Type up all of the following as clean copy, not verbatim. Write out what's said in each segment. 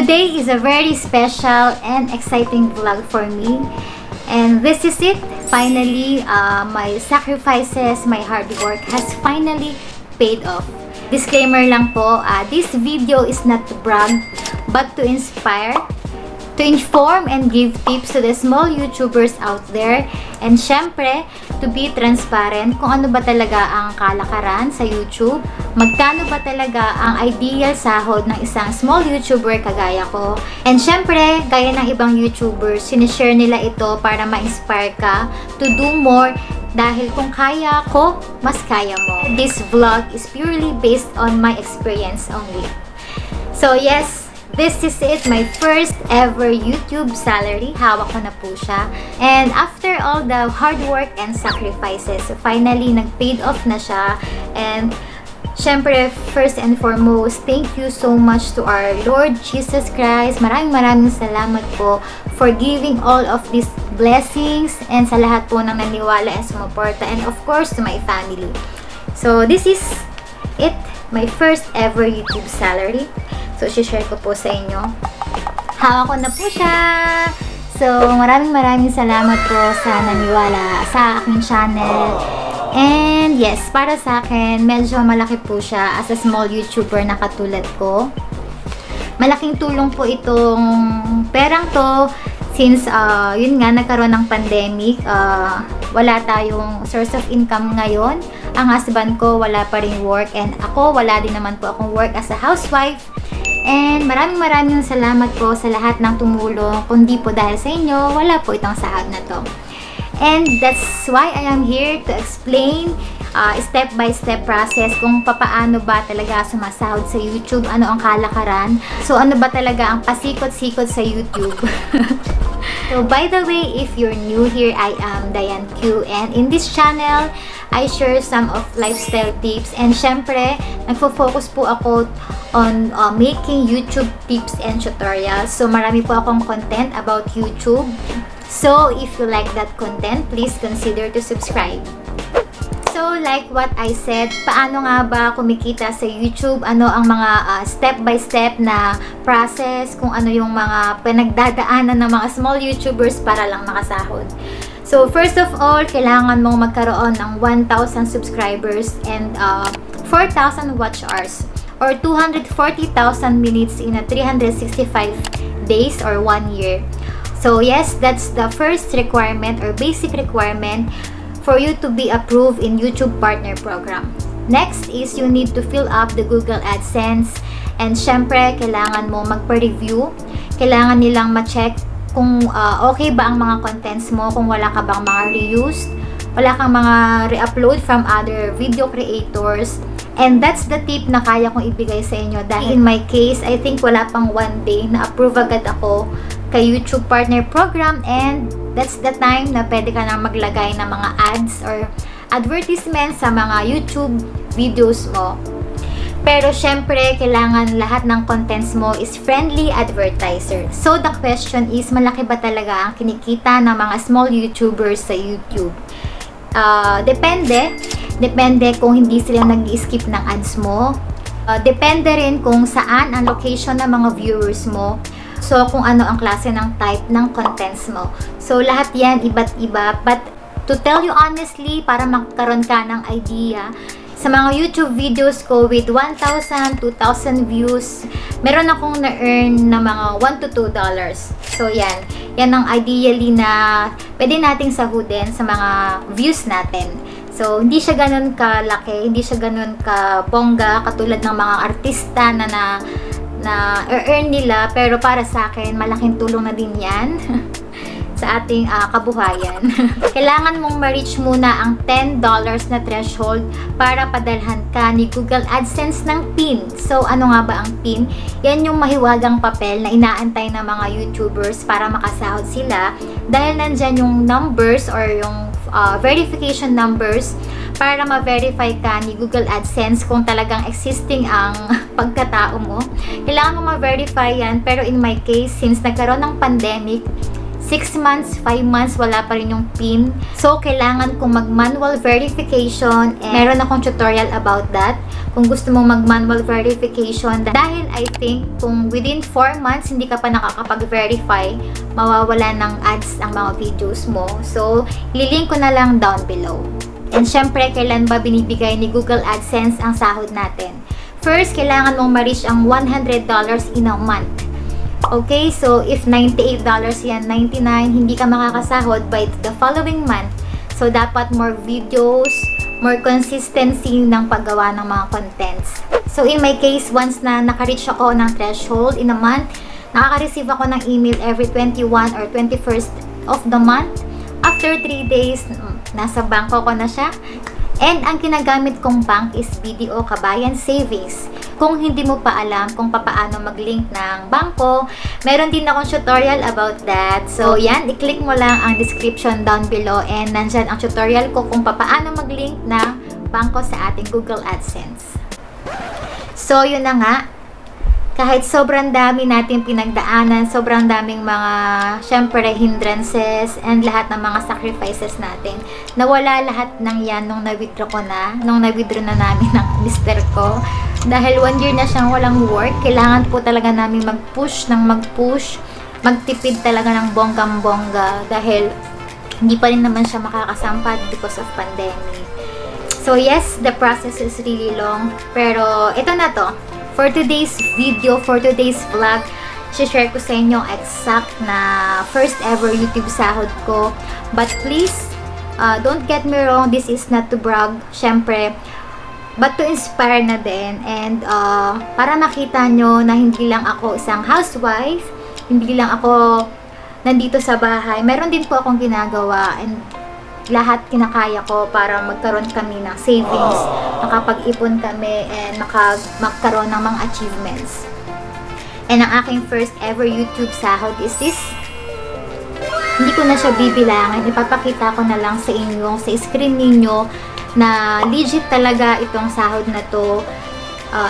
Today is a very special and exciting vlog for me. And this is it. Finally, my sacrifices, my hard work has finally paid off. Disclaimer lang po, this video is not to brag, but to inspire, to inform and give tips to the small YouTubers out there. And syempre, to be transparent kung ano ba talaga ang kalakaran sa YouTube. Magkano ba talaga ang ideal sahod ng isang small YouTuber kagaya ko. And syempre, gaya ng ibang YouTubers, sinishare nila ito para ma-inspire ka to do more. Dahil kung kaya ko, mas kaya mo. This vlog is purely based on my experience only. So yes, this is it, my first ever YouTube salary. Hawak ko na po siya. And after all the hard work and sacrifices, finally, nag-paid off na siya. And syempre, first and foremost, thank you so much to our Lord Jesus Christ. Maraming salamat po for giving all of these blessings and sa lahat po ng naniwala and sumuporta. And of course, to my family. So, this is it, my first ever YouTube salary. So, share ko po sa inyo. Hawak ko na po siya. So, maraming salamat po sa naniwala sa aking channel. And yes, para sa akin, medyo malaki po siya as a small YouTuber na katulad ko. Malaking tulong po itong perang to since, yun nga, nagkaroon ng pandemic. Wala tayong source of income ngayon. Ang husband ko, wala pa rin work. And ako, wala din naman po akong work as a housewife. And maraming salamat po sa lahat ng tumulong. Kundi po dahil sa inyo, wala po itong sahod na to. And that's why I am here to explain step-by-step process kung papaano ba talaga sumasahod sa YouTube, ano ang kalakaran. So, ano ba talaga ang pasikot-sikot sa YouTube. So, by the way, if you're new here, I am Dianne Q. And in this channel, I share some of lifestyle tips. And syempre, nagfo-focus po ako on making YouTube tips and tutorials. So, marami po akong content about YouTube. So, if you like that content, please consider to subscribe. So, like what I said, paano nga ba kumikita sa YouTube? Ano ang mga step-by-step na process? Kung ano yung mga pinagdadaanan ng mga small YouTubers para lang makasahod. So, first of all, kailangan mong magkaroon ng 1,000 subscribers and 4,000 watch hours or 240,000 minutes in a 365 days or 1 year. So yes, that's the first requirement or basic requirement for you to be approved in YouTube Partner Program. Next is you need to fill up the Google AdSense, and syempre kailangan mo magpa-review. Kailangan nilang ma-check kung okay ba ang mga contents mo, kung wala ka bang mga reused, wala kang mga re-upload from other video creators. And that's the tip na kaya kong ibigay sa inyo dahil in my case, I think wala pang 1 day na approve agad ako kay YouTube Partner Program, and that's the time na pwede ka na maglagay ng mga ads or advertisements sa mga YouTube videos mo. Pero syempre, kailangan lahat ng contents mo is friendly advertiser. So the question is, malaki ba talaga ang kinikita ng mga small YouTubers sa YouTube? Depende kung hindi sila nag-skip ng ads mo. Depende rin kung saan ang location ng mga viewers mo. So, kung ano ang klase ng type ng contents mo. So, lahat yan, iba't iba. But, to tell you honestly, para magkaroon ka ng idea, sa mga YouTube videos ko with 1,000, 2,000 views, meron akong na-earn na mga $1 to $2. So, yan. Yan ang ideally na pwede nating sahudin sa mga views natin. So, hindi siya ganun kalaki, hindi siya ganun kabongga, katulad ng mga artista na earn nila, pero para sa akin, malaking tulong na din yan sa ating kabuhayan. Kailangan mong ma-reach muna ang $10 na threshold para padalhan ka ni Google AdSense ng PIN. So, ano nga ba ang PIN? Yan yung mahiwagang papel na inaantay ng mga YouTubers para makasahod sila dahil nandyan yung numbers or yung verification numbers para ma-verify ka ni Google AdSense kung talagang existing ang pagkatao mo. Kailangan mo ma-verify yan, pero in my case, since nagkaroon ng pandemic, 6 months, 5 months, wala pa rin yung PIN. So, kailangan kong mag-manual verification. And meron akong tutorial about that. Kung gusto mong mag-manual verification. Dahil I think kung within 4 months hindi ka pa nakakapag-verify, mawawala ng ads ang mga videos mo. So, ililink ko na lang down below. And syempre, kailan ba binibigay ni Google AdSense ang sahod natin? First, kailangan mong ma-reach ang $100 in a month. Okay, so if $98 yan, 99, hindi ka makakasahod by the following month. So, dapat more videos, more consistency ng paggawa ng mga contents. So, in my case, once na naka-reach ako ng threshold in a month, nakaka-receive ako ng email every 21 or 21st of the month. After 3 days, nasa bangko ko na siya. And ang kinagamit kong bank is BDO Kabayan Savings. Kung hindi mo pa alam kung paano mag-link ng bangko, meron din akong tutorial about that. So, yan, i-click mo lang ang description down below and nandyan ang tutorial ko kung paano mag-link ng bangko sa ating Google AdSense. So, yun na nga. Kahit sobrang dami natin pinagdaanan, sobrang daming mga, syempre, hindrances, and lahat ng mga sacrifices natin, nawala lahat ng yan nung na-withdraw ko na, nung na-withdraw na namin ng mister ko. Dahil 1 year na siyang walang work, kailangan po talaga namin mag-push, magtipid talaga ng bonggang-bongga, dahil hindi pa rin naman siya makakasampad because of pandemic. So yes, the process is really long, pero ito na to. For today's video, for today's vlog, share ko sa inyo exact na first ever YouTube sahod ko. But please, don't get me wrong, this is not to brag, syempre, but to inspire na din. And para makita nyo na hindi lang ako isang housewife, hindi lang ako nandito sa bahay. Meron din po akong ginagawa and lahat kinakaya ko para magkaroon kami ng savings, makapag-ipon kami, and magkaroon ng mga achievements. And ang aking first ever YouTube sahod is this. Hindi ko na siya bibilangin, ipapakita ko na lang sa inyo, sa screen ninyo, na legit talaga itong sahod na to.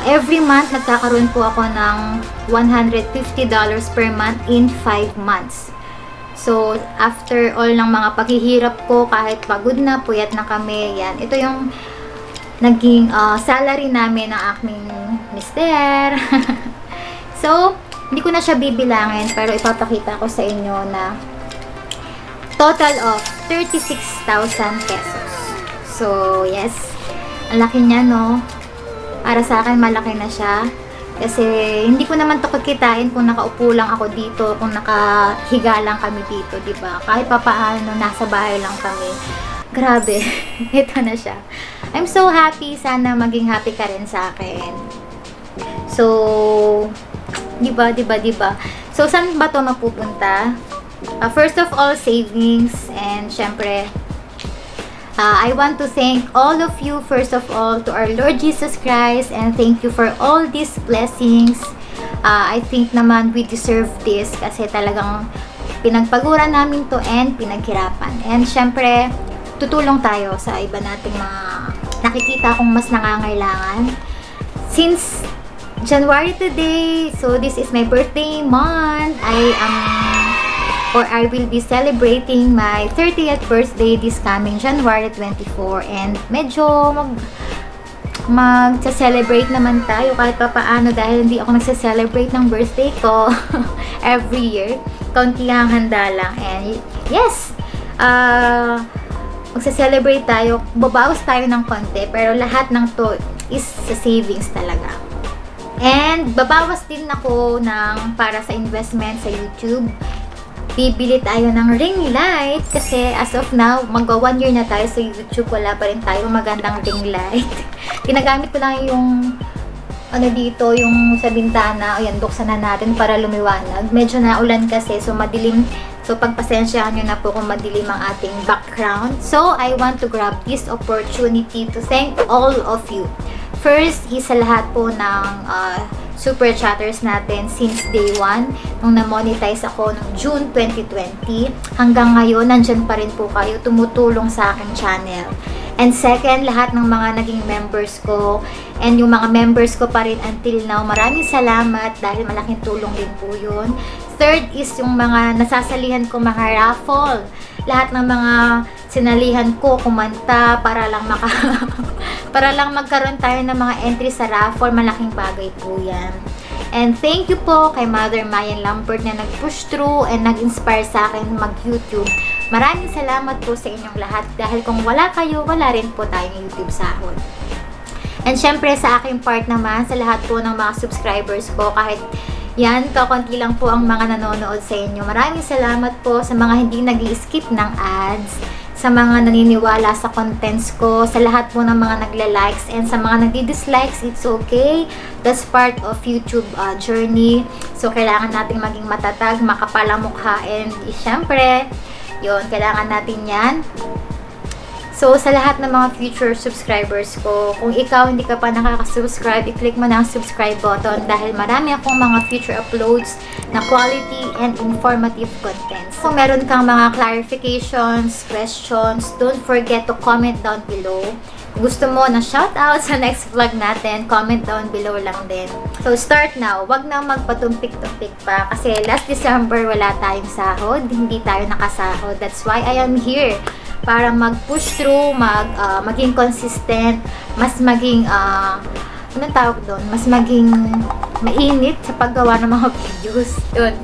Every month, nagkakaroon po ako ng $150 per month in 5 months. So, after all ng mga paghihirap ko, kahit pagod na, puyat na kami, yan. Ito yung naging salary namin ng aking mister. So, hindi ko na siya bibilangin, pero ipapakita ko sa inyo na total of 36,000 pesos. So, yes. Ang laki niya, no? Para sa akin, malaki na siya. Kasi, hindi ko naman to kikitain kung nakaupo lang ako dito, kung nakahiga lang kami dito, diba? Kahit papaano, nasa bahay lang kami. Grabe. Ito na siya. I'm so happy. Sana maging happy ka rin sa akin. So, diba? So, saan ba to mapupunta? First of all, savings. And, syempre, I want to thank all of you, first of all, to our Lord Jesus Christ, and thank you for all these blessings. I think naman we deserve this kasi talagang pinagpaguran namin to and pinaghirapan. And syempre, tutulong tayo sa iba nating mga nakikita kong mas nangangailangan. Since January today, so this is my birthday month, I will be celebrating my 30th birthday this coming January 24, and medyo mag-celebrate naman tayo kahit pa paano, dahil hindi ako nagse-celebrate ng birthday ko every year. Kaunti ang handa lang, and yes, magse-celebrate tayo, babawas tayo ng konti, pero lahat ng to is sa savings talaga. And babawas din ako ng para sa investment sa YouTube. Bibili tayo ng ring light kasi as of now, magwa 1 year na tayo sa YouTube, wala pa rin tayo magandang ring light. Ginagamit ko lang yung dito, yung sa bintana. Ayan, buksan na natin para lumiwanag. Medyo naulan kasi, so madilim. So pagpasensyahan nyo na po kung madilim ang ating background. So I want to grab this opportunity to thank all of you. First, isa lahat po ng super chatters natin since day 1 nung na-monetize ako noong June 2020 hanggang ngayon, nandyan pa rin po kayo tumutulong sa aking channel. And second, lahat ng mga naging members ko and yung mga members ko pa rin until now, maraming salamat dahil malaking tulong din po yun. Third is yung mga nasasalihan ko mga raffle. Lahat ng mga sinalihan ko kumanta para lang para lang magkaroon tayo ng mga entry sa raffle. Malaking bagay po yan. And thank you po kay Mother Mayan Lambert na nag-push through and nag-inspire sa akin mag-YouTube. Maraming salamat po sa inyong lahat dahil kung wala kayo, wala rin po tayong YouTube sahod. And syempre sa aking part naman, sa lahat po ng mga subscribers ko, kahit yan, kakunti lang po ang mga nanonood sa inyo. Maraming salamat po sa mga hindi nag-i-skip ng ads, sa mga naniniwala sa contents ko, sa lahat po ng mga nagla-likes, and sa mga nagdi-dislikes, it's okay. That's part of YouTube journey. So, kailangan nating maging matatag, makapal ang mukha, and syempre, yun, kailangan natin yan. So, sa lahat ng mga future subscribers ko, kung ikaw hindi ka pa nakaka-subscribe, i-click mo na ang subscribe button dahil marami akong mga future uploads na quality and informative contents. Kung meron kang mga clarifications, questions, don't forget to comment down below. Kung gusto mo na shoutout sa next vlog natin, comment down below lang din. So, start now. Wag na magpatumpik-tumpik pa kasi last December wala tayong sahod, hindi tayo nakasahod. That's why I am here. Para mag-push through, maging consistent, mas maging, anong tawag doon? Mas maging mainit sa paggawa ng mga videos. Yun.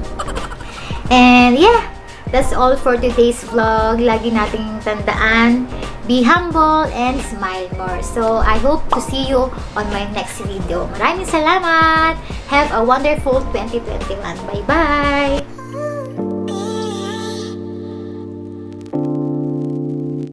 And yeah, that's all for today's vlog. Lagi nating tandaan, be humble and smile more. So, I hope to see you on my next video. Maraming salamat! Have a wonderful 2021. Bye-bye!